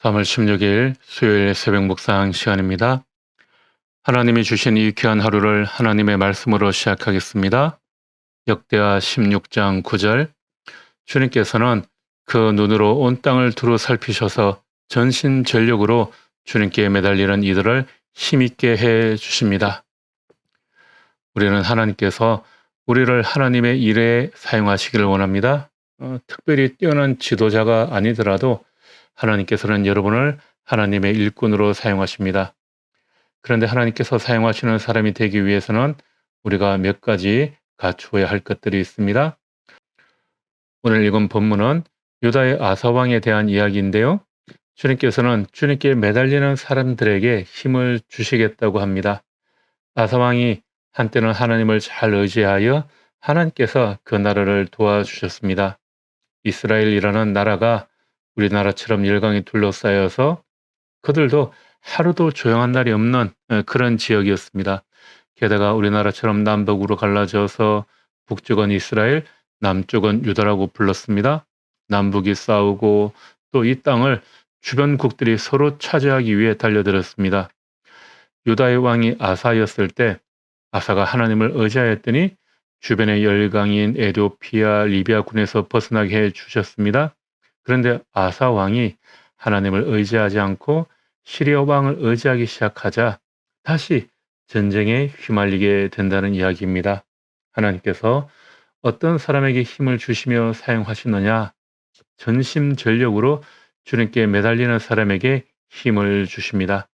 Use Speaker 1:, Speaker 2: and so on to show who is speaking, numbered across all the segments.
Speaker 1: 3월 16일 수요일 새벽 묵상 시간입니다. 하나님이 주신 이 귀한 하루를 하나님의 말씀으로 시작하겠습니다. 역대하 16장 9절. 주님께서는 그 눈으로 온 땅을 두루 살피셔서 전신전력으로 주님께 매달리는 이들을 힘있게 해 주십니다. 우리는 하나님께서 우리를 하나님의 일에 사용하시기를 원합니다. 특별히 뛰어난 지도자가 아니더라도 하나님께서는 여러분을 하나님의 일꾼으로 사용하십니다. 그런데 하나님께서 사용하시는 사람이 되기 위해서는 우리가 몇 가지 갖추어야 할 것들이 있습니다. 오늘 읽은 본문은 유다의 아사 왕에 대한 이야기인데요. 주님께서는 주님께 매달리는 사람들에게 힘을 주시겠다고 합니다. 아사 왕이 한때는 하나님을 잘 의지하여 하나님께서 그 나라를 도와주셨습니다. 이스라엘이라는 나라가 우리나라처럼 열강이 둘러싸여서 그들도 하루도 조용한 날이 없는 그런 지역이었습니다. 게다가 우리나라처럼 남북으로 갈라져서 북쪽은 이스라엘, 남쪽은 유다라고 불렀습니다. 남북이 싸우고 또 이 땅을 주변국들이 서로 차지하기 위해 달려들었습니다. 유다의 왕이 아사였을 때 아사가 하나님을 의지하였더니 주변의 열강인 에디오피아, 리비아 군에서 벗어나게 해 주셨습니다. 그런데 아사 왕이 하나님을 의지하지 않고 시리아 왕을 의지하기 시작하자 다시 전쟁에 휘말리게 된다는 이야기입니다. 하나님께서 어떤 사람에게 힘을 주시며 사용하시느냐? 전심전력으로 주님께 매달리는 사람에게 힘을 주십니다.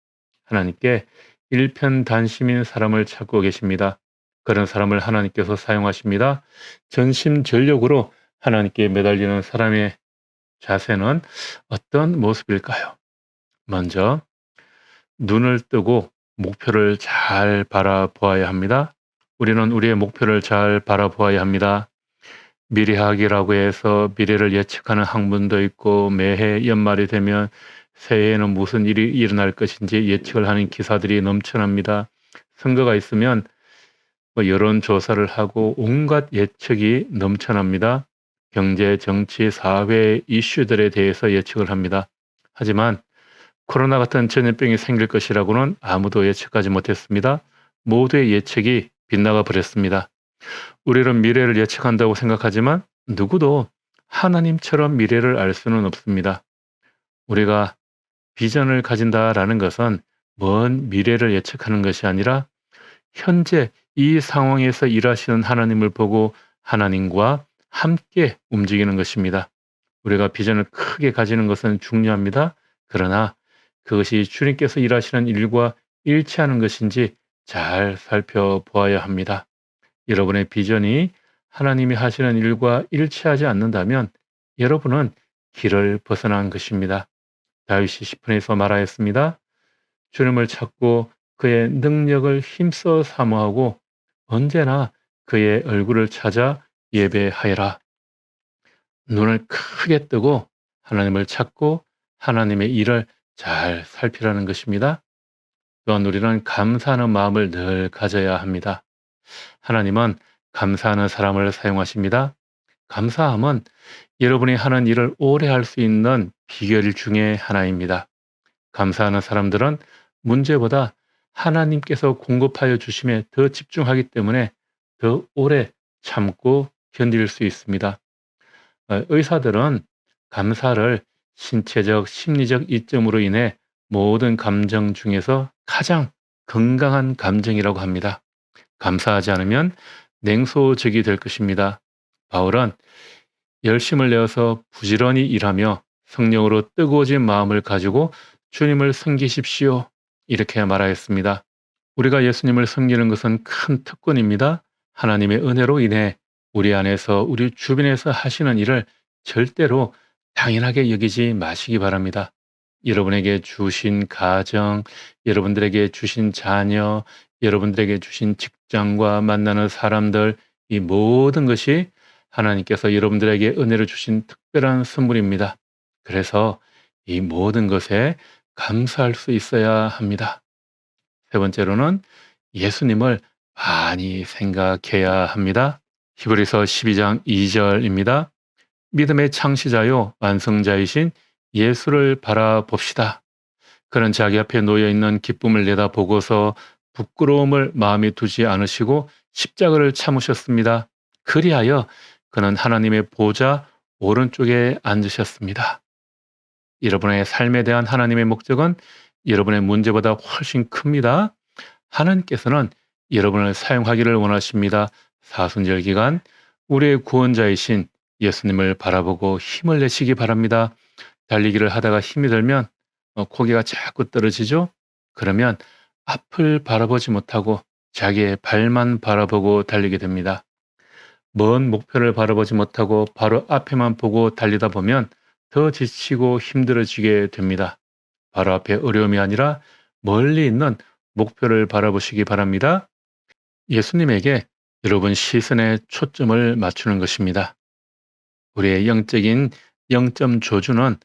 Speaker 1: 하나님께 일편단심인 사람을 찾고 계십니다. 그런 사람을 하나님께서 사용하십니다. 전심전력으로 하나님께 매달리는 사람의 자세는 어떤 모습일까요? 먼저 눈을 뜨고 목표를 잘 바라보아야 합니다. 우리는 우리의 목표를 잘 바라보아야 합니다. 미래학이라고 해서 미래를 예측하는 학문도 있고 매해 연말이 되면 새해에는 무슨 일이 일어날 것인지 예측을 하는 기사들이 넘쳐납니다. 선거가 있으면 여론조사를 하고 온갖 예측이 넘쳐납니다. 경제, 정치, 사회 이슈들에 대해서 예측을 합니다. 하지만 코로나 같은 전염병이 생길 것이라고는 아무도 예측하지 못했습니다. 모두의 예측이 빗나가 버렸습니다. 우리는 미래를 예측한다고 생각하지만 누구도 하나님처럼 미래를 알 수는 없습니다. 우리가 비전을 가진다라는 것은 먼 미래를 예측하는 것이 아니라 현재 이 상황에서 일하시는 하나님을 보고 하나님과 함께 움직이는 것입니다. 우리가 비전을 크게 가지는 것은 중요합니다. 그러나 그것이 주님께서 일하시는 일과 일치하는 것인지 잘 살펴보아야 합니다. 여러분의 비전이 하나님이 하시는 일과 일치하지 않는다면 여러분은 길을 벗어난 것입니다. 다윗이 시편에서 말하였습니다. 주님을 찾고 그의 능력을 힘써 사모하고 언제나 그의 얼굴을 찾아 예배하여라. 눈을 크게 뜨고 하나님을 찾고 하나님의 일을 잘 살피라는 것입니다. 또한 우리는 감사하는 마음을 늘 가져야 합니다. 하나님은 감사하는 사람을 사용하십니다. 감사함은 여러분이 하는 일을 오래 할 수 있는 비결 중에 하나입니다. 감사하는 사람들은 문제보다 하나님께서 공급하여 주심에 더 집중하기 때문에 더 오래 참고 견딜 수 있습니다. 의사들은 감사를 신체적, 심리적 이점으로 인해 모든 감정 중에서 가장 건강한 감정이라고 합니다. 감사하지 않으면 냉소적이 될 것입니다. 바울은 열심을 내어서 부지런히 일하며 성령으로 뜨거워진 마음을 가지고 주님을 섬기십시오. 이렇게 말하였습니다. 우리가 예수님을 섬기는 것은 큰 특권입니다. 하나님의 은혜로 인해 우리 안에서 우리 주변에서 하시는 일을 절대로 당연하게 여기지 마시기 바랍니다. 여러분에게 주신 가정, 여러분들에게 주신 자녀, 여러분들에게 주신 직장과 만나는 사람들, 이 모든 것이 하나님께서 여러분들에게 은혜를 주신 특별한 선물입니다. 그래서 이 모든 것에 감사할 수 있어야 합니다. 세 번째로는 예수님을 많이 생각해야 합니다. 히브리서 12장 2절입니다. 믿음의 창시자요 완성자이신 예수를 바라봅시다. 그는 자기 앞에 놓여 있는 기쁨을 내다보고서 부끄러움을 마음에 두지 않으시고 십자가를 참으셨습니다. 그리하여 그는 하나님의 보좌 오른쪽에 앉으셨습니다. 여러분의 삶에 대한 하나님의 목적은 여러분의 문제보다 훨씬 큽니다. 하나님께서는 여러분을 사용하기를 원하십니다. 사순절 기간 우리의 구원자이신 예수님을 바라보고 힘을 내시기 바랍니다. 달리기를 하다가 힘이 들면 고개가 자꾸 떨어지죠? 그러면 앞을 바라보지 못하고 자기의 발만 바라보고 달리게 됩니다. 먼 목표를 바라보지 못하고 바로 앞에만 보고 달리다 보면 더 지치고 힘들어지게 됩니다. 바로 앞에 어려움이 아니라 멀리 있는 목표를 바라보시기 바랍니다. 예수님에게 여러분 시선의 초점을 맞추는 것입니다. 우리의 영적인 영점 조주는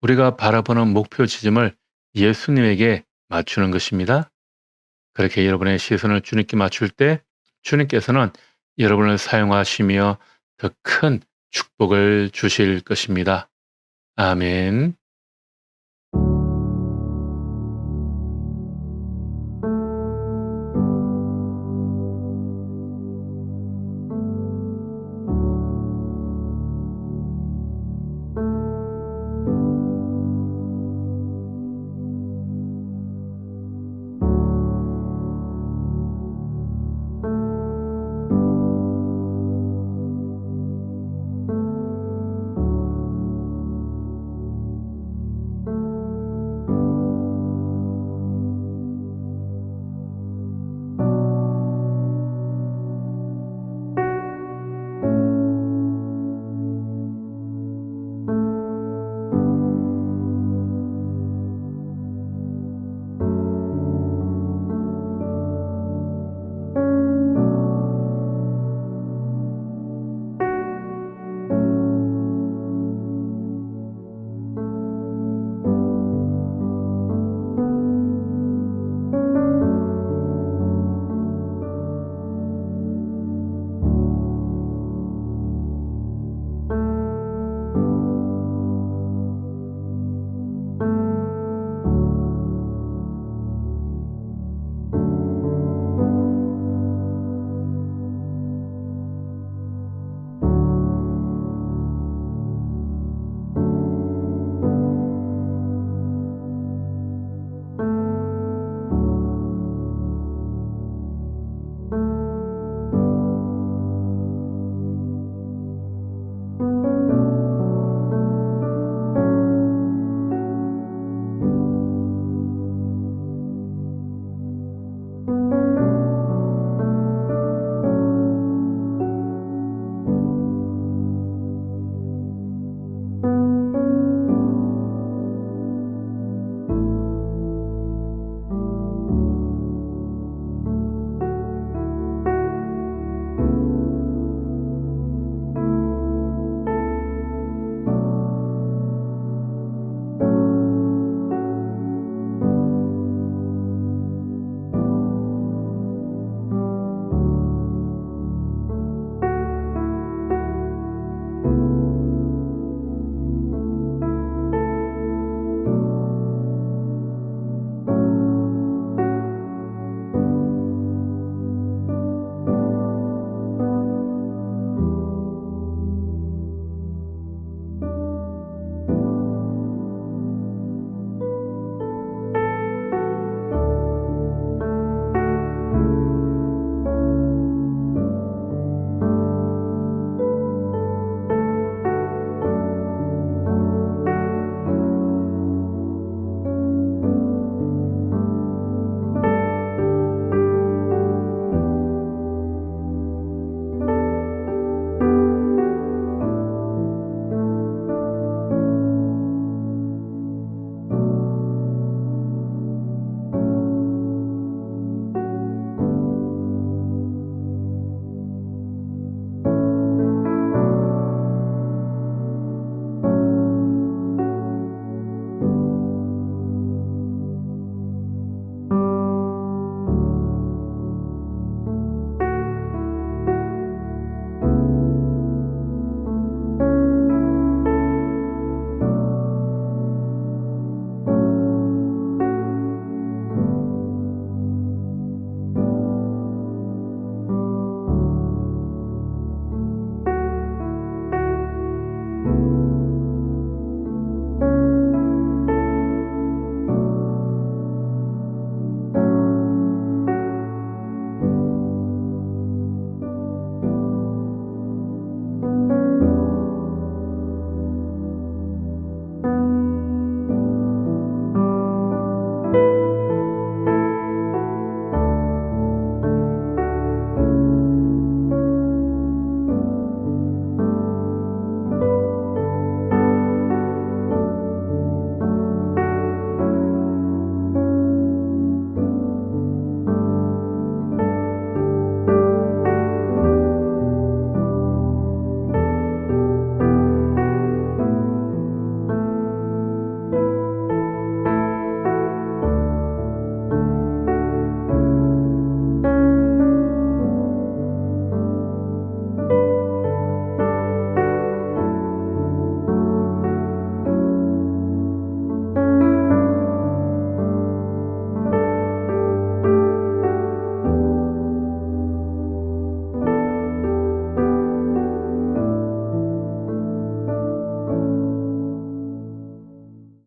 Speaker 1: 우리가 바라보는 목표 지점을 예수님에게 맞추는 것입니다. 그렇게 여러분의 시선을 주님께 맞출 때 주님께서는 여러분을 사용하시며 더 큰 축복을 주실 것입니다. 아멘.